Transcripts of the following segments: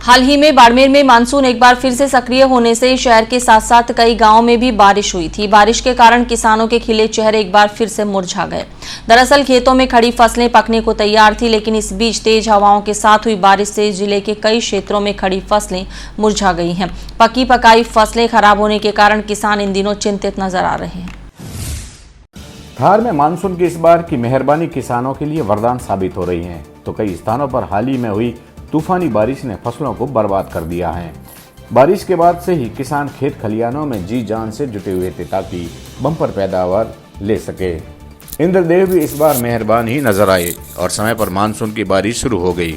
हाल ही में बाड़मेर में मानसून एक बार फिर से सक्रिय होने से शहर के साथ साथ कई गांवों में भी बारिश हुई थी। बारिश के कारण किसानों के खिले चेहरे एक बार फिर से मुरझा गए। दरअसल खेतों में खड़ी फसलें पकने को तैयार थी, लेकिन इस बीच तेज हवाओं के साथ हुई बारिश से जिले के कई क्षेत्रों में खड़ी फसलें मुरझा गई हैं। पकी पकाई फसलें खराब होने के कारण किसान इन दिनों चिंतित नजर आ रहे हैं। धार में मानसून की इस बार की मेहरबानी किसानों के लिए वरदान साबित हो रही है, तो कई स्थानों पर हाल ही में हुई तूफानी बारिश ने फसलों को बर्बाद कर दिया है। बारिश के बाद से ही किसान खेत खलियानों में जी जान से जुटे हुए थे ताकि बम्पर पैदावार ले सके। इंद्रदेव भी इस बार मेहरबान ही नजर आए और समय पर मानसून की बारिश शुरू हो गई।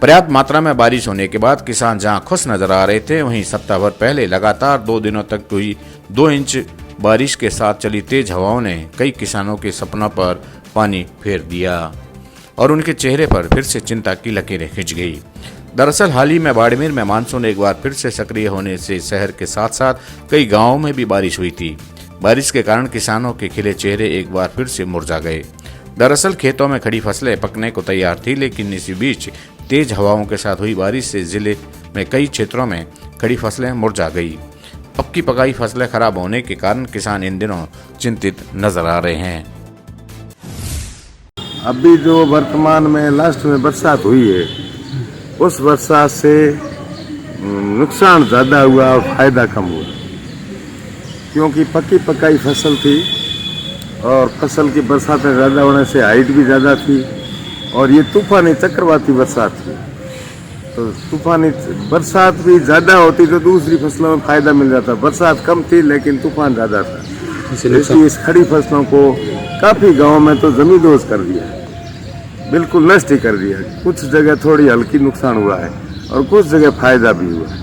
पर्याप्त मात्रा में बारिश होने के बाद किसान जहां खुश नजर आ रहे थे, वहीं सप्ताह भर पहले लगातार 2 दिनों तक हुई 2 इंच बारिश के साथ चली तेज हवाओं ने कई किसानों के सपनों पर पानी फेर दिया और उनके चेहरे पर फिर से चिंता की लकीरें खिंच गई। दरअसल हाल ही में बाड़मेर में मानसून एक बार फिर से सक्रिय होने से शहर के साथ साथ कई गांवों में भी बारिश हुई थी। बारिश के कारण किसानों के खिले चेहरे एक बार फिर से मुरझा गए। दरअसल खेतों में खड़ी फसलें पकने को तैयार थी, लेकिन इसी बीच तेज हवाओं के साथ हुई बारिश से जिले में कई क्षेत्रों में खड़ी फसलें मुरझा गई। पक्की पकाई फसलें खराब होने के कारण किसान इन दिनों चिंतित नजर आ रहे हैं। अभी जो वर्तमान में लास्ट में बरसात हुई है, उस बरसात से नुकसान ज़्यादा हुआ और फायदा कम हुआ, क्योंकि पक्की पकाई फसल थी और फसल की बरसातें ज़्यादा होने से हाइट भी ज़्यादा थी और ये तूफानी चक्रवाती बरसात थी। तो तूफानी बरसात भी ज़्यादा होती तो दूसरी फसलों में फ़ायदा मिल जाता। बरसात कम थी लेकिन तूफान ज़्यादा था, इसलिए इस खड़ी फसलों को काफ़ी गाँव में तो जमींदोज कर दिया, बिल्कुल नष्ट ही कर दिया। कुछ जगह थोड़ी हल्की नुकसान हुआ है और कुछ जगह फायदा भी हुआ है।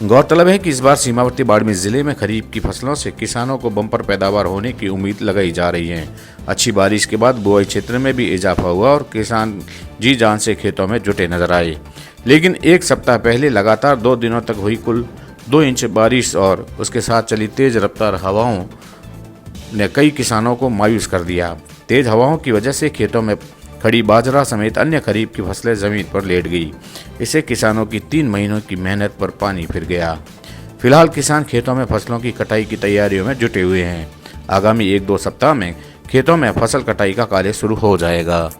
गौरतलब है कि इस बार सीमावर्ती बाड़मेर जिले में खरीफ की फसलों से किसानों को बम्पर पैदावार होने की उम्मीद लगाई जा रही है। अच्छी बारिश के बाद बुआई क्षेत्र में भी इजाफा हुआ और किसान जी जान से खेतों में जुटे नजर आए। लेकिन एक सप्ताह पहले लगातार 2 दिनों तक हुई कुल 2 इंच बारिश और उसके साथ चली तेज रफ्तार हवाओं ने कई किसानों को मायूस कर दिया। तेज हवाओं की वजह से खेतों में खड़ी बाजरा समेत अन्य खरीफ की फसलें जमीन पर लेट गई। इससे किसानों की 3 महीनों की मेहनत पर पानी फिर गया। फिलहाल किसान खेतों में फसलों की कटाई की तैयारियों में जुटे हुए हैं। आगामी 1-2 सप्ताह में खेतों में फसल कटाई का कार्य शुरू हो जाएगा।